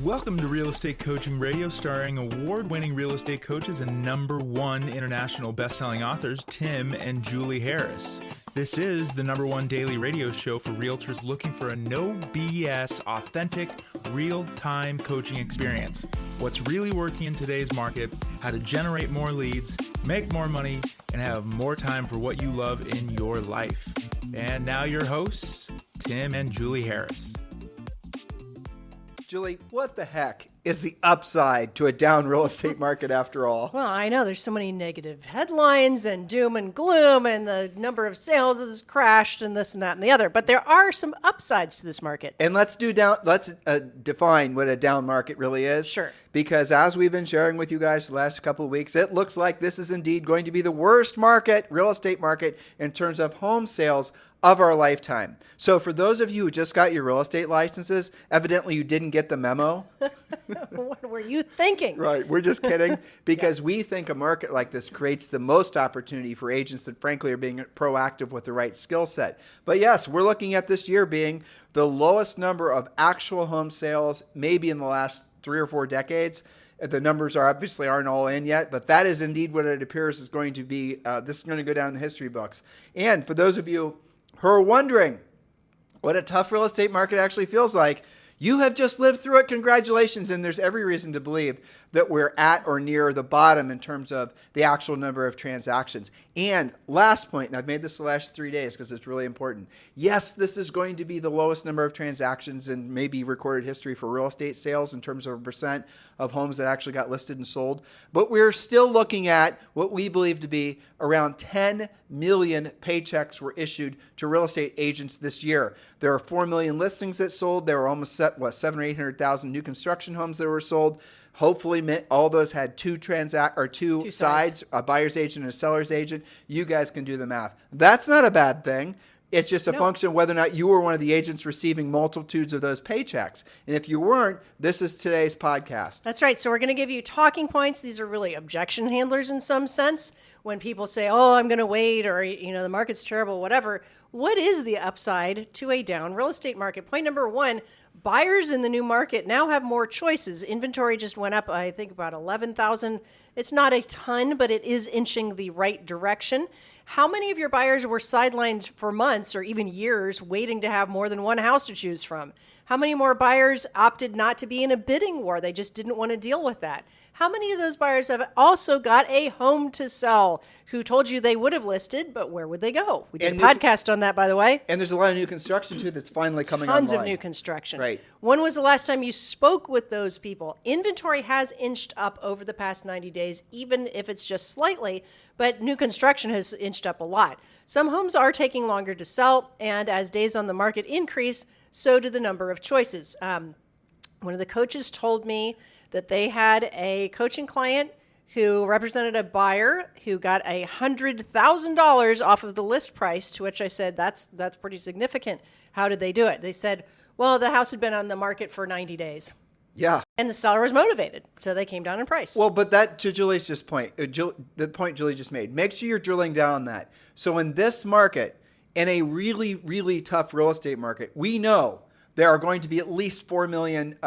Welcome to Real Estate Coaching Radio, starring award-winning real estate coaches and #1 international best-selling authors, Tim and Julie Harris. This is the #1 daily radio show for realtors looking for a no BS, authentic, real-time coaching experience. What's really working in today's market, how to generate more leads, make more money, and have more time for what you love in your life. And now your hosts, Tim and Julie Harris. Julie, what the heck is the upside to a down real estate market after all? Well, I know there's so many negative headlines and doom and gloom and the number of sales has crashed and this and that and the other. But there are some upsides to this market. And let's define what a down market really is. Sure. Because as we've been sharing with you guys the last couple of weeks, it looks like this is indeed going to be the worst market, real estate market, in terms of home sales of our lifetime. So for those of you who just got your real estate licenses, evidently you didn't get the memo. What were you thinking? Right. We're just kidding because we think a market like this creates the most opportunity for agents that frankly are being proactive with the right skill set. But yes, we're looking at this year being the lowest number of actual home sales maybe in the last 3 or 4 decades. The numbers obviously aren't all in yet, but that is indeed what it appears is going to be. This is going to go down in the history books. And for those of you who are wondering what a tough real estate market actually feels like, you have just lived through it. Congratulations. And there's every reason to believe that we're at or near the bottom in terms of the actual number of transactions. And last point, and I've made this the last 3 days because it's really important. Yes, this is going to be the lowest number of transactions in maybe recorded history for real estate sales in terms of a percent of homes that actually got listed and sold. But we're still looking at what we believe to be around 10 million paychecks were issued to real estate agents this year. There are 4 million listings that sold. There were almost 700,000 or 800,000 new construction homes that were sold. Hopefully, all those had two sides, a buyer's agent and a seller's agent. You guys can do the math. That's not a bad thing. It's just a function of whether or not you were one of the agents receiving multitudes of those paychecks. And if you weren't, this is today's podcast. That's right. So we're going to give you talking points. These are really objection handlers in some sense. When people say, oh, I'm going to wait, or, the market's terrible, whatever. What is the upside to a down real estate market? Point number 1, buyers in the new market now have more choices. Inventory just went up, I think, about 11,000. It's not a ton, but it is inching the right direction. How many of your buyers were sidelined for months or even years waiting to have more than one house to choose from? How many more buyers opted not to be in a bidding war? They just didn't want to deal with that. How many of those buyers have also got a home to sell who told you they would have listed, but where would they go? We did a podcast on that, by the way. And there's a lot of new construction, too, that's finally coming online. Tons of new construction. Right. When was the last time you spoke with those people? Inventory has inched up over the past 90 days, even if it's just slightly, but new construction has inched up a lot. Some homes are taking longer to sell, and as days on the market increase, so do the number of choices. One of the coaches told me that they had a coaching client who represented a buyer who got $100,000 off of the list price, to which I said, that's pretty significant. How did they do it? They said, well, the house had been on the market for 90 days. Yeah. And the seller was motivated, so they came down in price. Well, but that, to Julie's just point, the point Julie just made, make sure you're drilling down on that. So in this market, in a really, really tough real estate market, we know there are going to be at least 4 million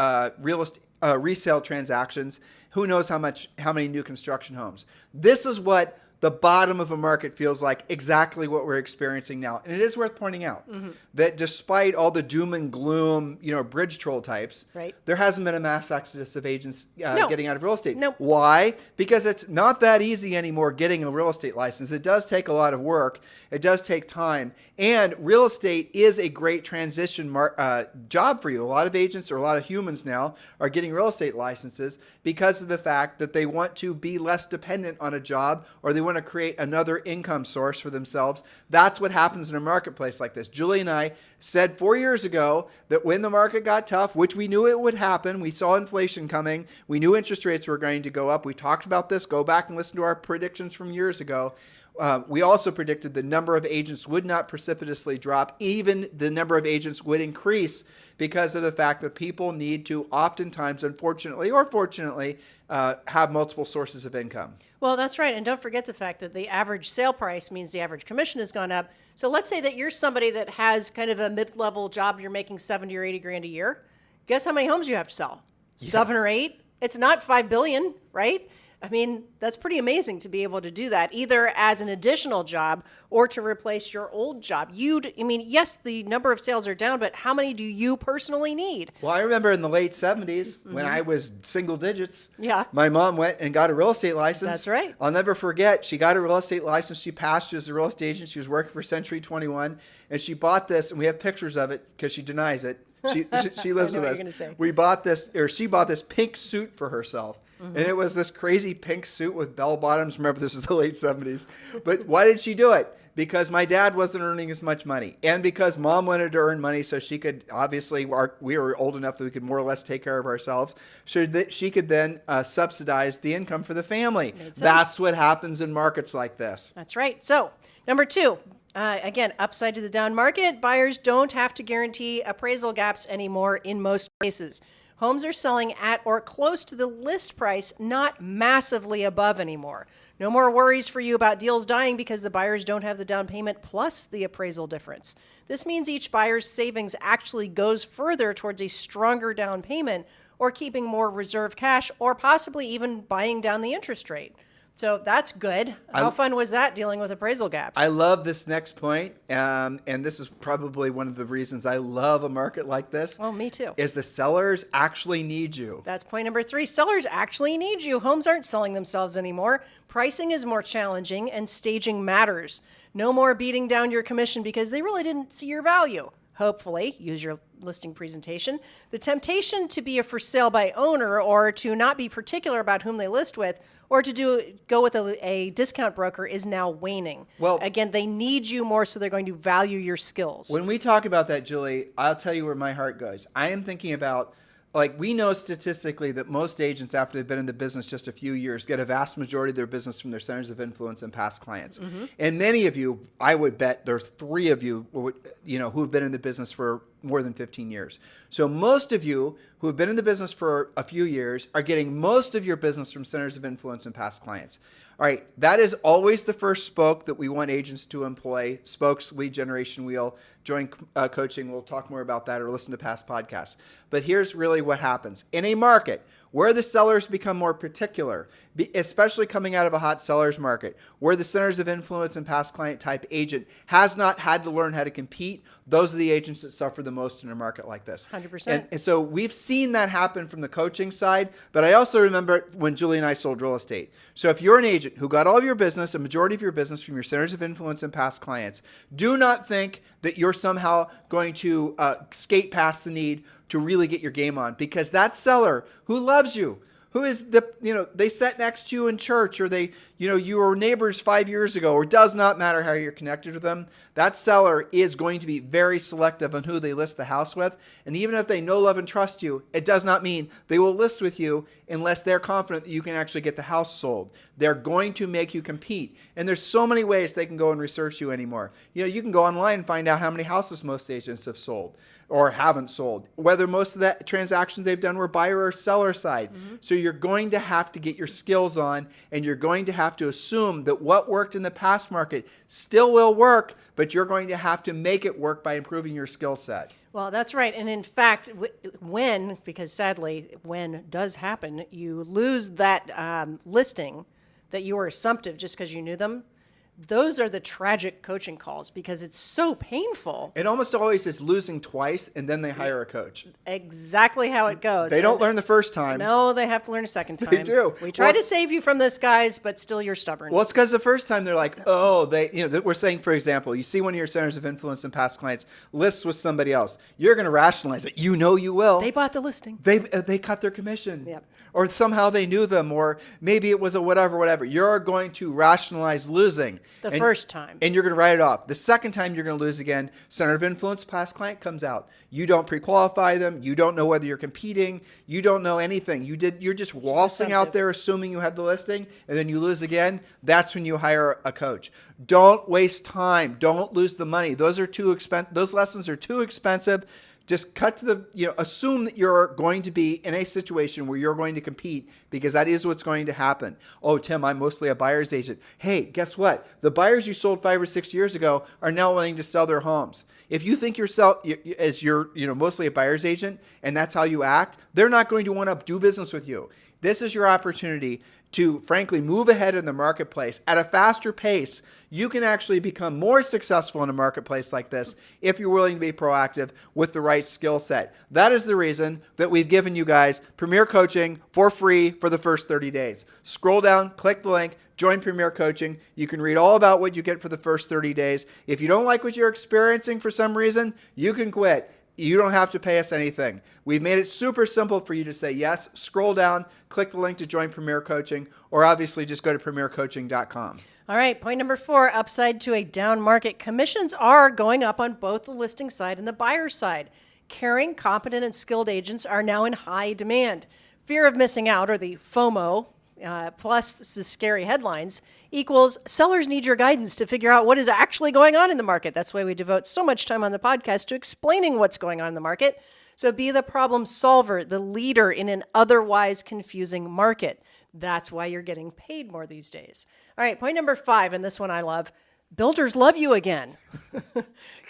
resale transactions. Who knows how many new construction homes. This is what the bottom of a market feels like, exactly what we're experiencing now. And it is worth pointing out that despite all the doom and gloom, bridge troll types, right, there hasn't been a mass exodus of agents getting out of real estate. Nope. Why? Because it's not that easy anymore getting a real estate license. It does take a lot of work. It does take time. And real estate is a great transition job for you. A lot of agents or a lot of humans now are getting real estate licenses because of the fact that they want to be less dependent on a job, or they want to create another income source for themselves. That's what happens in a marketplace like this. Julie and I said 4 years ago that when the market got tough, which we knew it would happen, we saw inflation coming, we knew interest rates were going to go up. We talked about this. Go back and listen to our predictions from years ago. We also predicted the number of agents would not precipitously drop. Even the number of agents would increase because of the fact that people need to oftentimes, unfortunately or fortunately, have multiple sources of income. Well, that's right. And don't forget the fact that the average sale price means the average commission has gone up. So let's say that you're somebody that has kind of a mid-level job, you're making 70 or 80 grand a year. Guess how many homes you have to sell? 7 or 8. It's not 5 billion, right? I mean, that's pretty amazing to be able to do that, either as an additional job or to replace your old job. Yes, the number of sales are down, but how many do you personally need? Well, I remember in the late 70s when I was single digits, Yeah. my mom went and got a real estate license. That's right. I'll never forget. She got a real estate license. She passed. She was a real estate agent. She was working for Century 21. And she bought this, and we have pictures of it because she denies it. She lives I know with what us. you're gonna say. She bought this pink suit for herself. And it was this crazy pink suit with bell bottoms. Remember, this is the late 70s. But why did she do it? Because my dad wasn't earning as much money. And because mom wanted to earn money so she could, obviously, we were old enough that we could more or less take care of ourselves. So that she could then subsidize the income for the family. That's what happens in markets like this. That's right. So, number 2, again, upside to the down market, buyers don't have to guarantee appraisal gaps anymore in most cases. Homes are selling at or close to the list price, not massively above anymore. No more worries for you about deals dying because the buyers don't have the down payment plus the appraisal difference. This means each buyer's savings actually goes further towards a stronger down payment or keeping more reserve cash or possibly even buying down the interest rate. So that's good. How fun was that dealing with appraisal gaps? I love this next point, and this is probably one of the reasons I love a market like this. Oh, me too. Is the sellers actually need you. That's point number 3. Sellers actually need you. Homes aren't selling themselves anymore. Pricing is more challenging and staging matters. No more beating down your commission because they really didn't see your value. Hopefully, use your listing presentation. The temptation to be a for sale by owner or to not be particular about whom they list with or to go with a discount broker is now waning. Well, again, they need you more, so they're going to value your skills. When we talk about that, Julie, I'll tell you where my heart goes. I am thinking about, we know statistically that most agents, after they've been in the business just a few years, get a vast majority of their business from their centers of influence and past clients. Mm-hmm. And many of you, I would bet there are 3 of you, who've been in the business for more than 15 years. So most of you who have been in the business for a few years are getting most of your business from centers of influence and past clients. All right, that is always the first spoke that we want agents to employ. Spokes, lead generation wheel, join coaching. We'll talk more about that or listen to past podcasts. But here's really what happens. In a market where the sellers become more particular, especially coming out of a hot seller's market, where the centers of influence and past client type agent has not had to learn how to compete, those are the agents that suffer the most in a market like this. 100%. And so we've seen that happen from the coaching side, but I also remember when Julie and I sold real estate. So if you're an agent who got all of your business, a majority of your business from your centers of influence and past clients, do not think that you're somehow going to skate past the need to really get your game on, because that seller who loves you, who is they sat next to you in church, or you were neighbors 5 years ago, or does not matter how you're connected with them. That seller is going to be very selective on who they list the house with. And even if they know, love, and trust you, it does not mean they will list with you unless they're confident that you can actually get the house sold. They're going to make you compete. And there's so many ways they can go and research you anymore. You can go online and find out how many houses most agents have sold or haven't sold, whether most of the transactions they've done were buyer or seller side. Mm-hmm. So you're going to have to get your skills on, and you're going to have to assume that what worked in the past market still will work, but you're going to have to make it work by improving your skill set. Well, that's right. And in fact, because sadly, when does happen, you lose that listing that you were assumptive just because you knew them. Those are the tragic coaching calls because it's so painful. It almost always is losing twice, and then they hire a coach. Exactly how it goes. They don't learn the first time. No, they have to learn a second time. They do. We try to save you from this, guys, but still you're stubborn. Well, it's because the first time they're like, we're saying, for example, you see one of your centers of influence and past clients lists with somebody else. You're going to rationalize it. You know you will. They bought the listing. They cut their commission. Yep. Or somehow they knew them, or maybe it was a whatever. You're going to rationalize losing. The first time. And you're going to write it off. The second time you're going to lose again. Center of influence, past client comes out. You don't pre-qualify them. You don't know whether you're competing. You don't know anything. You're just waltzing out there assuming you have the listing, and then you lose again. That's when you hire a coach. Don't waste time. Don't lose the money. Those lessons are too expensive Just cut to the, assume that you're going to be in a situation where you're going to compete because that is what's going to happen. Oh, Tim, I'm mostly a buyer's agent. Hey, guess what? The buyers you sold 5 or 6 years ago are now wanting to sell their homes. If you think you're mostly a buyer's agent and that's how you act, they're not going to want to do business with you. This is your opportunity to, frankly, move ahead in the marketplace at a faster pace. You can actually become more successful in a marketplace like this if you're willing to be proactive with the right skill set. That is the reason that we've given you guys Premier Coaching for free for the first 30 days. Scroll down, click the link, join Premier Coaching. You can read all about what you get for the first 30 days. If you don't like what you're experiencing for some reason, you can quit. You don't have to pay us anything. We've made it super simple for you to say yes. Scroll down, click the link to join Premier Coaching, or obviously just go to premiercoaching.com. All right, point number 4, upside to a down market. Commissions are going up on both the listing side and the buyer side. Caring, competent, and skilled agents are now in high demand. Fear of missing out, or the FOMO, plus the scary headlines, equals sellers need your guidance to figure out what is actually going on in the market. That's why we devote so much time on the podcast to explaining what's going on in the market. So be the problem solver, the leader in an otherwise confusing market. That's why you're getting paid more these days. All right, point number 5, and this one I love. Builders love you again.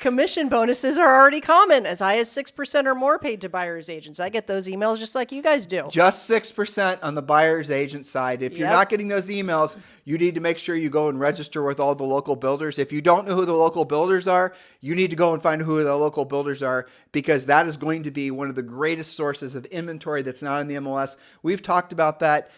Commission bonuses are already common, as high as 6% or more paid to buyer's agents. I get those emails just like you guys do. Just 6% on the buyer's agent side. If you're not getting those emails, you need to make sure you go and register with all the local builders. If you don't know who the local builders are, you need to go and find who the local builders are, because that is going to be one of the greatest sources of inventory that's not in the MLS. We've talked about that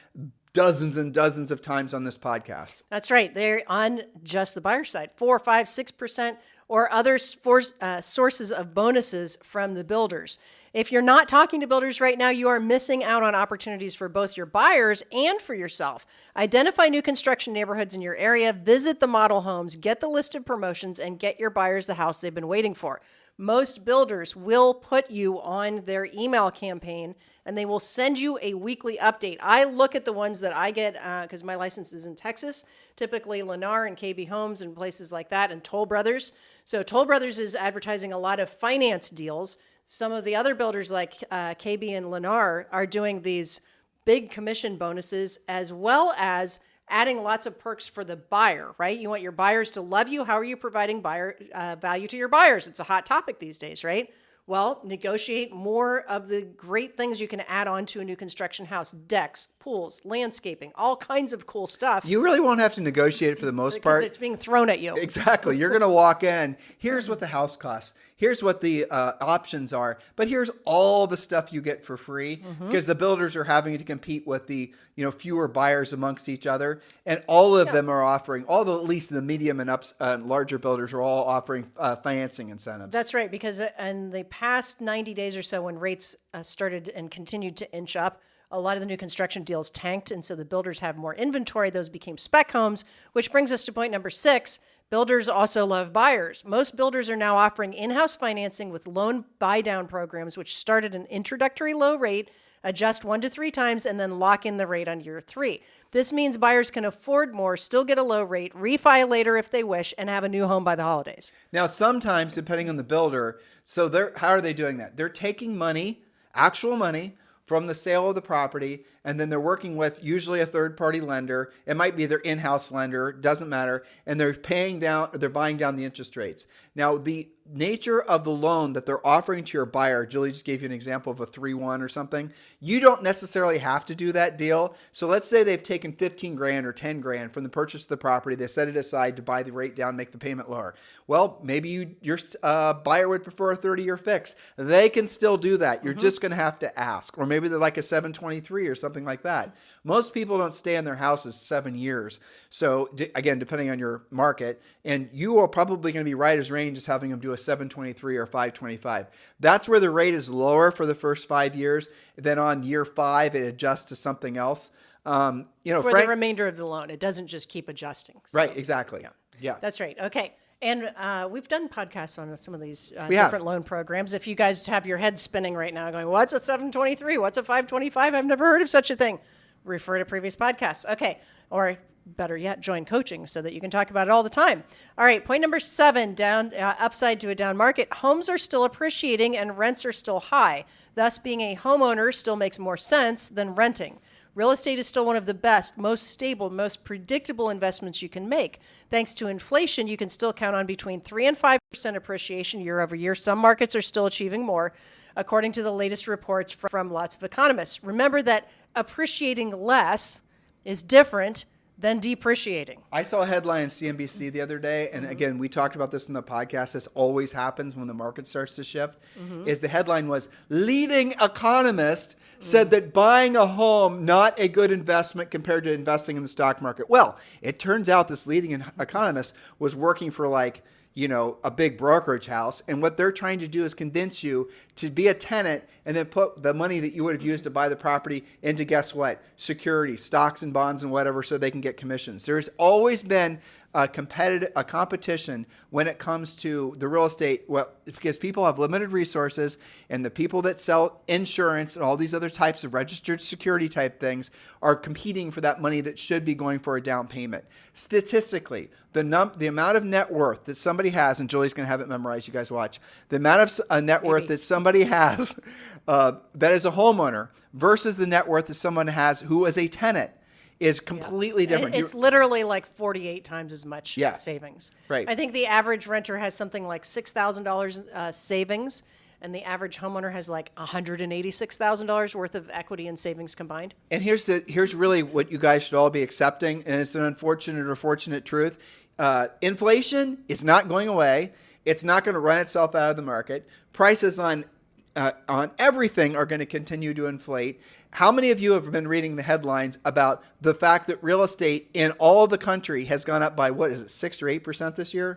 dozens and dozens of times on this podcast. That's right. They're on just the buyer side, 4, 5, 6%, or other sources of bonuses from the builders. If you're not talking to builders right now, you are missing out on opportunities for both your buyers and for yourself. Identify new construction neighborhoods in your area, visit the model homes, get the list of promotions, and get your buyers the house they've been waiting for. Most builders will put you on their email campaign, and they will send you a weekly update. I look at the ones that I get because my license is in Texas, typically Lennar and KB Homes and places like that, and Toll Brothers. So Toll Brothers is advertising a lot of finance deals. Some of the other builders like KB and Lennar are doing these big commission bonuses, as well as adding lots of perks for the buyer, right? You want your buyers to love you. How are you providing buyer value to your buyers? It's a hot topic these days, right? Well, negotiate more of the great things you can add on to a new construction house: decks, pools, landscaping, all kinds of cool stuff. You really won't have to negotiate it for the most part. Because it's being thrown at you. Exactly. You're going to walk in. Here's what the house costs. Here's what the options are. But here's all the stuff you get for free, because the builders are having to compete with the fewer buyers amongst each other. And all of them are offering, at least the medium and larger builders are all offering financing incentives. That's right, because in the past 90 days or so, when rates started and continued to inch up, a lot of the new construction deals tanked, and so the builders have more inventory. Those became spec homes, which brings us to point number 6. Builders also love buyers. Most builders are now offering in-house financing with loan buy-down programs, which start at an introductory low rate, adjust 1 to 3 times, and then lock in the rate on year 3. This means buyers can afford more, still get a low rate, refi later if they wish, and have a new home by the holidays. Now, sometimes, depending on the builder, how are they doing that? They're taking money, actual money, from the sale of the property, and then they're working with usually a third-party lender. It might be their in-house lender, doesn't matter, and they're buying down the interest rates. Now, the nature of the loan that they're offering to your buyer, Julie just gave you an example of a 3-1 or something. You don't necessarily have to do that deal. So let's say they've taken $15,000 or $10,000 from the purchase of the property. They set it aside to buy the rate down, make the payment lower. Well, maybe your buyer would prefer a 30-year fix. They can still do that. You're just going to have to ask. Or maybe they're like a 723 or something like that. Most people don't stay in their houses 7 years. So again, depending on your market, and you are probably going to be right as rain just having them do a 723 or 525. That's where the rate is lower for the first 5 years. Then on year 5, it adjusts to something else. For the remainder of the loan, it doesn't just keep adjusting. So. Right, exactly. Yeah. That's right. Okay. And we've done podcasts on some of these different loan programs. If you guys have your head spinning right now going, what's a 723? What's a 525? I've never heard of such a thing. refer to previous podcasts. Okay. Or better yet, join coaching so that you can talk about it all the time. All right. Point number 7, upside to a down market. Homes are still appreciating and rents are still high. Thus, being a homeowner still makes more sense than renting. Real estate is still one of the best, most stable, most predictable investments you can make. Thanks to inflation, you can still count on between 3 and 5% appreciation year over year. Some markets are still achieving more, according to the latest reports from lots of economists. Remember that appreciating less is different than depreciating. I saw a headline in CNBC the other day, and again, we talked about this in the podcast. This always happens when the market starts to shift. Is the headline was, leading economist said that buying a home, not a good investment compared to investing in the stock market. Well, it turns out this leading economist was working for a big brokerage house. And what they're trying to do is convince you to be a tenant and then put the money that you would have used to buy the property into, guess what? Security, stocks and bonds and whatever, so they can get commissions. There's always been a competition when it comes to the real estate, because people have limited resources, and the people that sell insurance and all these other types of registered security type things are competing for that money that should be going for a down payment. Statistically, the amount of net worth that somebody has, and Julie's going to have it memorized, you guys watch, the amount of net worth that somebody has that is a homeowner versus the net worth that someone has who is a tenant is completely different. It's literally like 48 times as much savings. Right. I think the average renter has something like $6,000 savings, and the average homeowner has like $186,000 worth of equity and savings combined. And here's really what you guys should all be accepting, and it's an unfortunate or fortunate truth. Inflation is not going away. It's not going to run itself out of the market. Prices on everything are going to continue to inflate. How many of you have been reading the headlines about the fact that real estate in all the country has gone up by, 6 or 8% this year?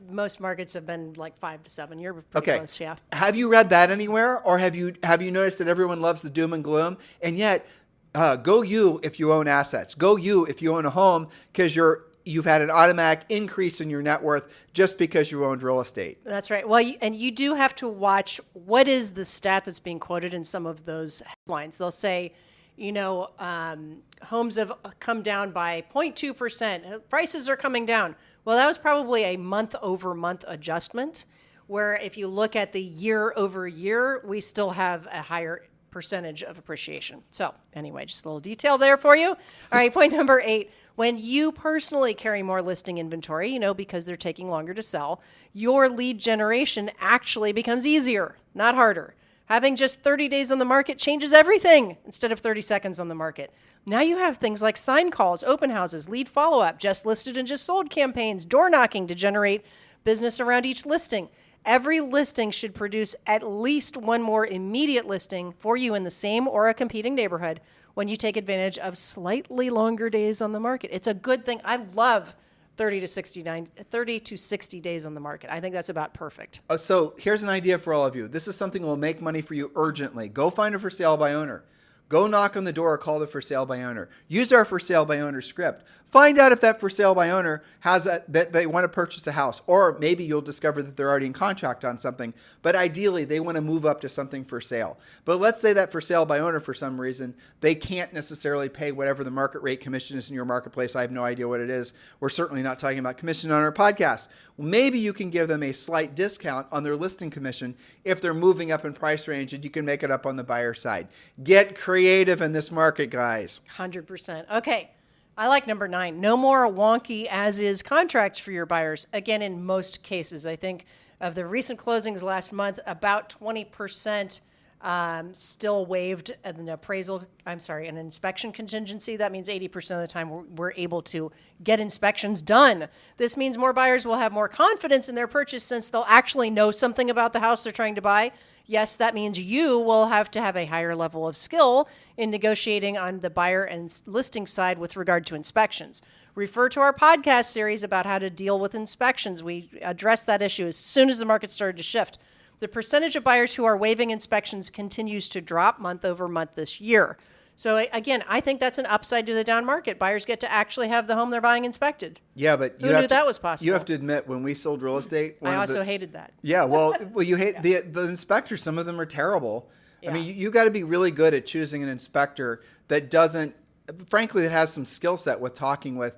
Most markets have been like 5 to 7. You're pretty close, yeah. Have you read that anywhere, or have you noticed that everyone loves the doom and gloom? And yet, go you if you own assets. Go you if you own a home, because you've had an automatic increase in your net worth just because you owned real estate. That's right. Well, and you do have to watch what is the stat that's being quoted in some of those headlines. They'll say, homes have come down by 0.2%. Prices are coming down. Well, that was probably a month-over-month adjustment, where if you look at the year-over-year, we still have a higher percentage of appreciation. So anyway, just a little detail there for you. All right, point number 8. When you personally carry more listing inventory, because they're taking longer to sell, your lead generation actually becomes easier, not harder. Having just 30 days on the market changes everything instead of 30 seconds on the market. Now you have things like sign calls, open houses, lead follow-up, just listed and just sold campaigns, door knocking to generate business around each listing. Every listing should produce at least one more immediate listing for you in the same or a competing neighborhood when you take advantage of slightly longer days on the market. It's a good thing. I love 30 to 60 days on the market. I think that's about perfect. So here's an idea for all of you. This is something that will make money for you urgently. Go find a for sale by owner. Go knock on the door or call the for sale by owner. Use our for sale by owner script. Find out if that for sale by owner has that they want to purchase a house, or maybe you'll discover that they're already in contract on something, but ideally they want to move up to something for sale. But let's say that for sale by owner, for some reason, they can't necessarily pay whatever the market rate commission is in your marketplace. I have no idea what it is. We're certainly not talking about commission on our podcast. Well, maybe you can give them a slight discount on their listing commission if they're moving up in price range, and you can make it up on the buyer side. Get creative in this market, guys. 100%. Okay. I like number 9. No more wonky as-is contracts for your buyers. Again, in most cases, I think of the recent closings last month, about 20% still waived an an inspection contingency. That means 80% of the time we're able to get inspections done. This means more buyers will have more confidence in their purchase since they'll actually know something about the house they're trying to buy. Yes, that means you will have to have a higher level of skill in negotiating on the buyer and listing side with regard to inspections. Refer to our podcast series about how to deal with inspections. We addressed that issue as soon as the market started to shift. The percentage of buyers who are waiving inspections continues to drop month over month this year. So again, I think that's an upside to the down market. Buyers get to actually have the home they're buying inspected. Yeah, but who knew that was possible? You have to admit, when we sold real estate, I also hated that. Yeah, well, you hate the inspectors. Some of them are terrible. Yeah. I mean, you got to be really good at choosing an inspector that doesn't frankly, that has some skill set with talking with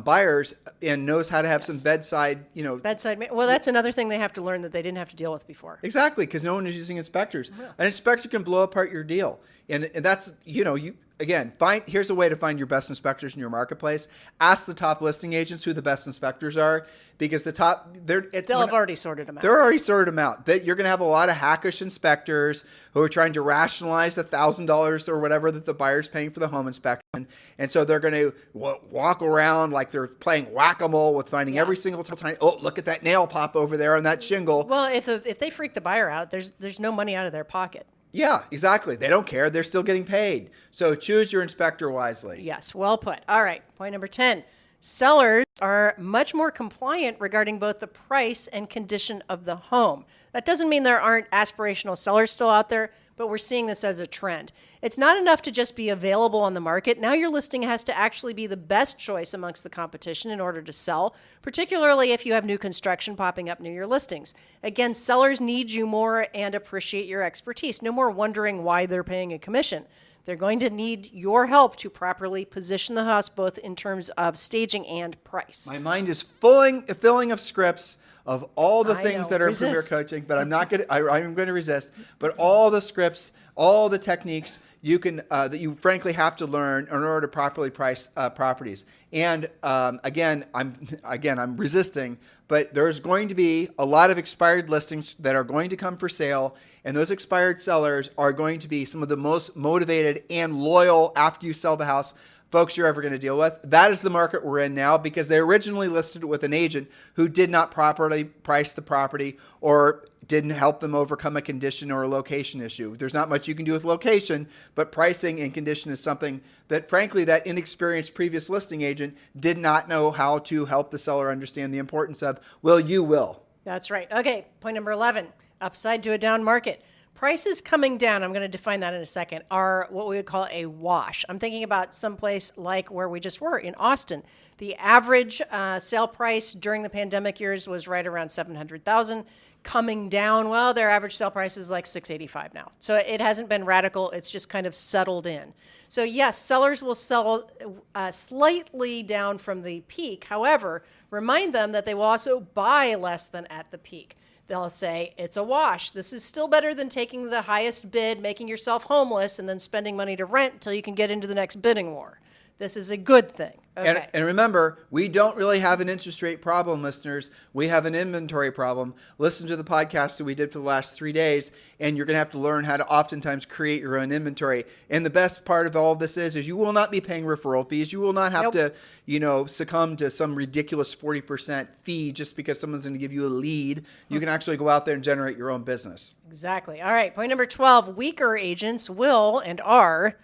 buyers and knows how to have some bedside, Well, that's another thing they have to learn that they didn't have to deal with before. Exactly, because no one is using inspectors. An inspector can blow apart your deal. And that's, here's a way to find your best inspectors in your marketplace. Ask the top listing agents who the best inspectors are, because they'll have already sorted them out. They're already sorted them out. But you're going to have a lot of hackish inspectors who are trying to rationalize the $1,000 or whatever that the buyer's paying for the home inspection. And so they're going to walk around like they're playing whack-a-mole with finding every single time. Oh, look at that nail pop over there on that shingle. Well, if they freak the buyer out, there's no money out of their pocket. Yeah, exactly. They don't care. They're still getting paid. So choose your inspector wisely. Yes, well put. All right, point number 10. Sellers are much more compliant regarding both the price and condition of the home. That doesn't mean there aren't aspirational sellers still out there, but we're seeing this as a trend. It's not enough to just be available on the market. Now your listing has to actually be the best choice amongst the competition in order to sell, particularly if you have new construction popping up near your listings. Again, sellers need you more and appreciate your expertise. No more wondering why they're paying a commission. They're going to need your help to properly position the house, both in terms of staging and price. My mind is filling of scripts of all the things that are in Premier Coaching, but I'm going to resist. But all the scripts, all the techniques you can that you frankly have to learn in order to properly price properties. And again, I'm resisting, but there's going to be a lot of expired listings that are going to come for sale, and those expired sellers are going to be some of the most motivated and loyal after you sell the house folks you're ever going to deal with. That is the market we're in now, because they originally listed it with an agent who did not properly price the property or didn't help them overcome a condition or a location issue. There's not much you can do with location, but pricing and condition is something that, frankly, that inexperienced previous listing agent did not know how to help the seller understand the importance of. Well, you will. That's right. Okay, point number 11, upside to a down market. Prices coming down, I'm going to define that in a second, are what we would call a wash. I'm thinking about someplace like where we just were in Austin. The average sale price during the pandemic years was right around $700,000. Coming down, well, their average sale price is like $685 now. So it hasn't been radical. It's just kind of settled in. So yes, sellers will sell slightly down from the peak. However, remind them that they will also buy less than at the peak. They'll say, it's a wash. This is still better than taking the highest bid, making yourself homeless, and then spending money to rent until you can get into the next bidding war. This is a good thing. Okay. And remember, we don't really have an interest rate problem, listeners. We have an inventory problem. Listen to the podcast that we did for the last 3 days, and you're going to have to learn how to oftentimes create your own inventory. And the best part of all of this is you will not be paying referral fees. You will not have to, succumb to some ridiculous 40% fee just because someone's going to give you a lead. You can actually go out there and generate your own business. Exactly. All right. Point number 12, weaker agents will and are,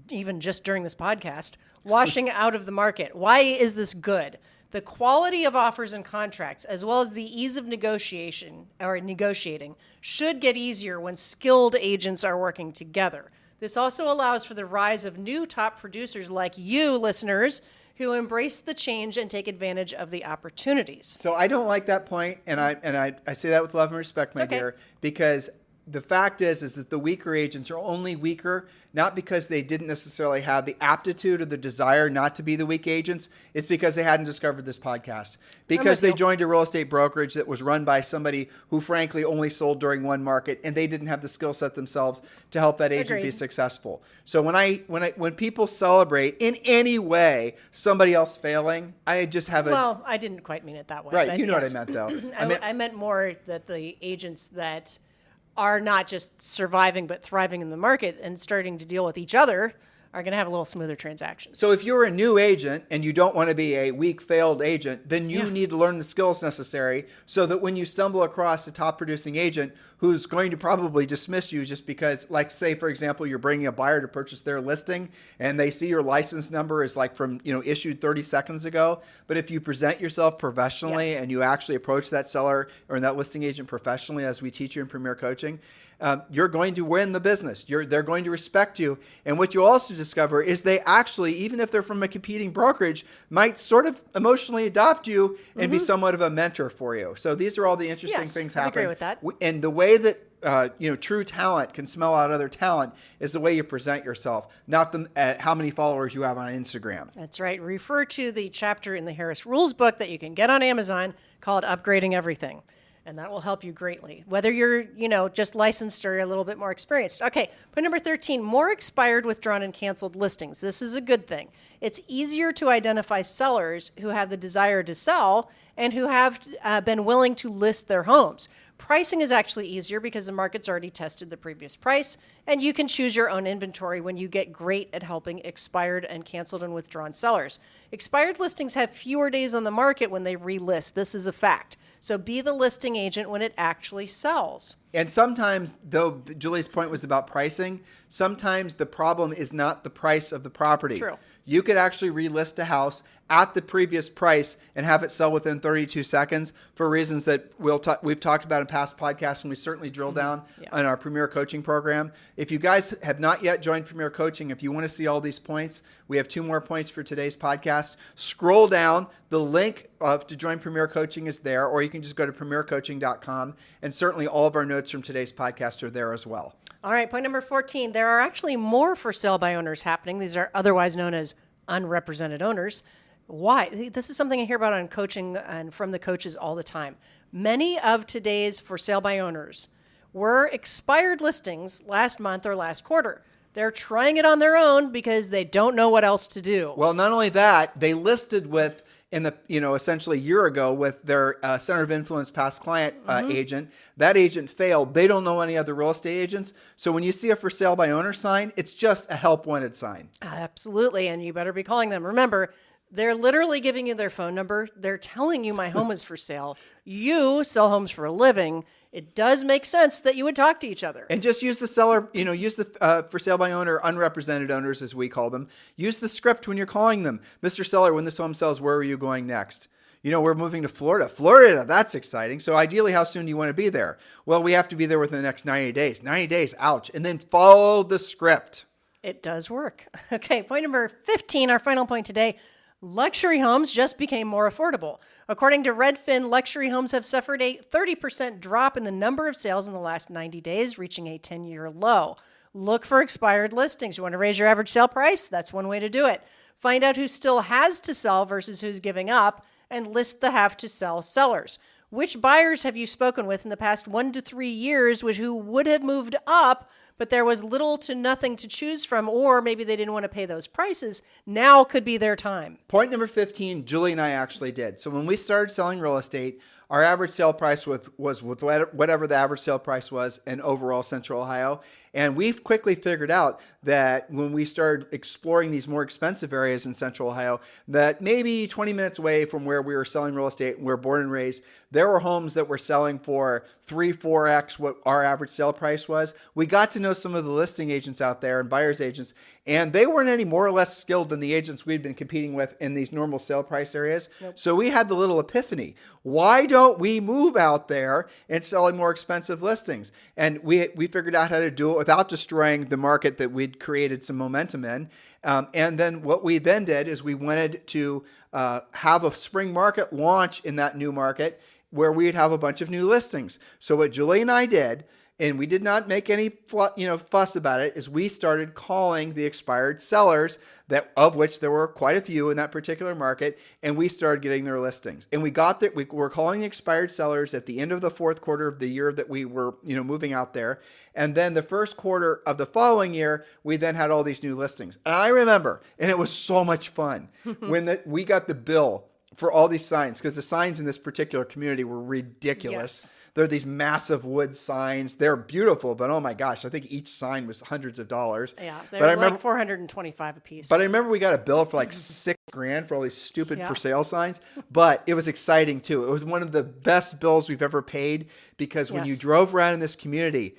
even just during this podcast, washing out of the market. Why is this good? The quality of offers and contracts, as well as the ease of negotiating, should get easier when skilled agents are working together. This also allows for the rise of new top producers like you, listeners, who embrace the change and take advantage of the opportunities. So I don't like that point, and I say that with love and respect, my dear, because the fact is that the weaker agents are only weaker, not because they didn't necessarily have the aptitude or the desire not to be the weak agents. It's because they hadn't discovered this podcast. Because they joined a real estate brokerage that was run by somebody who frankly only sold during one market, and they didn't have the skill set themselves to help that agent be successful. So when people celebrate in any way somebody else failing, I just have Well, I didn't quite mean it that way. Right, you know what I meant though. I meant more that the agents that are not just surviving but thriving in the market and starting to deal with each other are going to have a little smoother transactions. So if you're a new agent and you don't want to be a weak, failed agent, then you need to learn the skills necessary so that when you stumble across a top producing agent who's going to probably dismiss you just because, like, say, for example, you're bringing a buyer to purchase their listing and they see your license number is like from, issued 30 seconds ago. But if you present yourself professionally and you actually approach that seller or that listing agent professionally, as we teach you in Premier Coaching, you're going to win the business. They're going to respect you. And what you also discover is they actually, even if they're from a competing brokerage, might sort of emotionally adopt you and be somewhat of a mentor for you. So these are all the interesting things happening. I agree with that. And the way that true talent can smell out other talent is the way you present yourself, not how many followers you have on Instagram. That's right. Refer to the chapter in the Harris Rules book that you can get on Amazon called Upgrading Everything. And that will help you greatly, whether you're, just licensed or a little bit more experienced. Okay, point number 13, more expired, withdrawn, and canceled listings. This is a good thing. It's easier to identify sellers who have the desire to sell and who have been willing to list their homes. Pricing is actually easier because the market's already tested the previous price, and you can choose your own inventory when you get great at helping expired and canceled and withdrawn sellers. Expired listings have fewer days on the market when they relist. This is a fact. So be the listing agent when it actually sells. And sometimes, though Julie's point was about pricing, sometimes the problem is not the price of the property. True. You could actually relist a house at the previous price and have it sell within 32 seconds for reasons that we've talked about in past podcasts, and we certainly drill down on our Premier Coaching program. If you guys have not yet joined Premier Coaching, if you want to see all these points, we have 2 more points for today's podcast. Scroll down. The link to join Premier Coaching is there, or you can just go to premiercoaching.com, and certainly all of our notes from today's podcast are there as well. All right, point number 14. There are actually more for sale by owners happening. These are otherwise known as unrepresented owners. Why? This is something I hear about on coaching and from the coaches all the time. Many of today's for sale by owners were expired listings last month or last quarter. They're trying it on their own because they don't know what else to do. Well, not only that, they listed with essentially a year ago with their Center of Influence past client agent. That agent failed. They don't know any other real estate agents. So when you see a for sale by owner sign, it's just a help wanted sign. Absolutely. And you better be calling them. Remember, they're literally giving you their phone number. They're telling you my home is for sale. You sell homes for a living. It does make sense that you would talk to each other. And just use the seller, use the for sale by owner, unrepresented owners as we call them. Use the script when you're calling them. Mr. Seller, when this home sells, where are you going next? We're moving to Florida. Florida, that's exciting. So ideally, how soon do you want to be there? Well, we have to be there within the next 90 days. 90 days, ouch. And then follow the script. It does work. Okay, point number 15, our final point today. Luxury homes just became more affordable. According to Redfin, luxury homes have suffered a 30% drop in the number of sales in the last 90 days, reaching a 10-year low. Look for expired listings. You want to raise your average sale price? That's one way to do it. Find out who still has to sell versus who's giving up, and list the have-to-sell sellers. Which buyers have you spoken with in the past 1 to 3 years who would have moved up, but there was little to nothing to choose from, or maybe they didn't want to pay those prices? Now could be their time. Point number 15, Julie and I actually did. So when we started selling real estate, our average sale price was with whatever the average sale price was in overall Central Ohio. And we've quickly figured out that when we started exploring these more expensive areas in Central Ohio, that maybe 20 minutes away from where we were selling real estate and we're born and raised, there were homes that were selling for 3-4x what our average sale price was. We got to know some of the listing agents out there and buyer's agents, and they weren't any more or less skilled than the agents we'd been competing with in these normal sale price areas. Nope. So we had the little epiphany. Why don't we move out there and sell more expensive listings? And we figured out how to do it without destroying the market that we'd created some momentum in. And then what we then did is we wanted to have a spring market launch in that new market where we'd have a bunch of new listings. So what Julie and I did, and we did not make any fuss about it, is we started calling the expired sellers, of which there were quite a few in that particular market, and we started getting their listings. And we were calling the expired sellers at the end of the fourth quarter of the year that we were moving out there. And then the first quarter of the following year, we then had all these new listings. And I remember, and it was so much fun, when we got the bill for all these signs, because the signs in this particular community were ridiculous. Yes. They're these massive wood signs. They're beautiful, but oh my gosh, I think each sign was hundreds of dollars. Yeah, they were like $425 a piece. But I remember we got a bill for like $6,000 for all these stupid for sale signs. But it was exciting too. It was one of the best bills we've ever paid, because when you drove around in this community,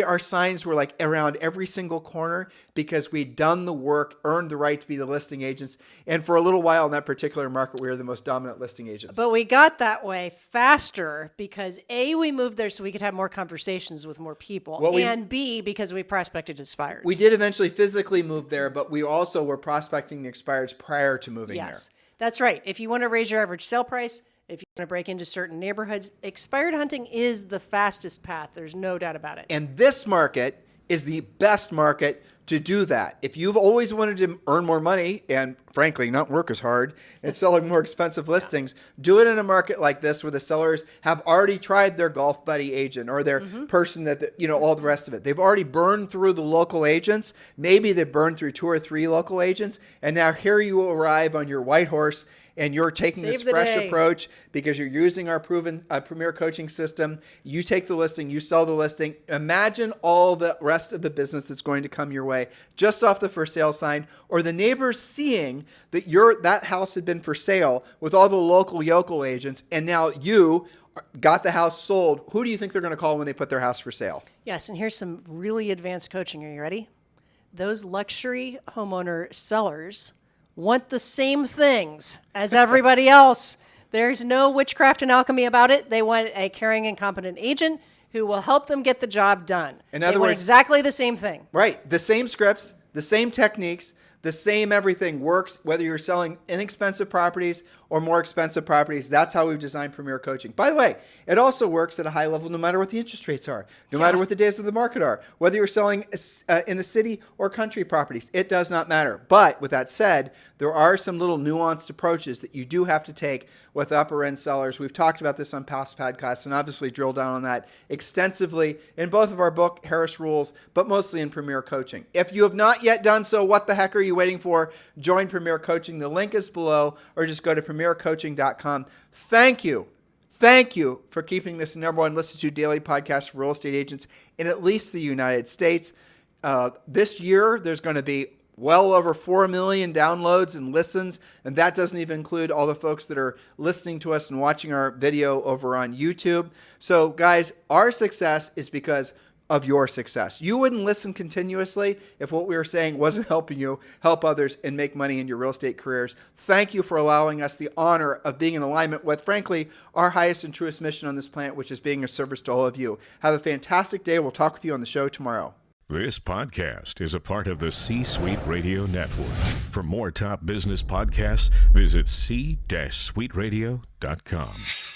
our signs were like around every single corner, because we'd done the work, earned the right to be the listing agents, and for a little while in that particular market, we were the most dominant listing agents. But we got that way faster because A, we moved there so we could have more conversations with more people, and B, because we prospected expireds. We did eventually physically move there, but we also were prospecting the expireds prior to moving there. Yes, that's right. If you want to raise your average sale price, if you want to break into certain neighborhoods, expired hunting is the fastest path. There's no doubt about it. And this market is the best market to do that. If you've always wanted to earn more money and frankly not work as hard and selling more expensive listings, do it in a market like this where the sellers have already tried their golf buddy agent or their person that, all the rest of it. They've already burned through the local agents. Maybe they've burned through 2 or 3 local agents. And now here you arrive on your white horse and you're taking this fresh approach because you're using our proven Premier coaching system. You take the listing, you sell the listing. Imagine all the rest of the business that's going to come your way just off the for sale sign, or the neighbors seeing that that house had been for sale with all the local yokel agents, and now you got the house sold. Who do you think they're going to call when they put their house for sale? Yes, and here's some really advanced coaching. Are you ready? Those luxury homeowner sellers want the same things as everybody else. There's no witchcraft and alchemy about it. They want a caring and competent agent who will help them get the job done. In other they want words, exactly the same thing. Right. The same scripts, the same techniques, the same everything works, whether you're selling inexpensive properties or more expensive properties. That's how we've designed Premier Coaching. By the way, it also works at a high level no matter what the interest rates are, no matter what the days of the market are, whether you're selling in the city or country properties. It does not matter. But with that said, there are some little nuanced approaches that you do have to take with upper end sellers. We've talked about this on past podcasts and obviously drilled down on that extensively in both of our book, Harris Rules, but mostly in Premier Coaching. If you have not yet done so, what the heck are you waiting for? Join Premier Coaching. The link is below, or just go to premiercoaching.com. Thank you for keeping this the number one listened to daily podcast for real estate agents in at least the United States. This year, there's going to be well over 4 million downloads and listens, and that doesn't even include all the folks that are listening to us and watching our video over on YouTube. So guys, our success is because of your success. You wouldn't listen continuously if what we were saying wasn't helping you help others and make money in your real estate careers. Thank you for allowing us the honor of being in alignment with, frankly, our highest and truest mission on this planet, which is being a service to all of you. Have a fantastic day. We'll talk with you on the show tomorrow. This podcast is a part of the C-Suite Radio Network. For more top business podcasts, visit c-suiteradio.com.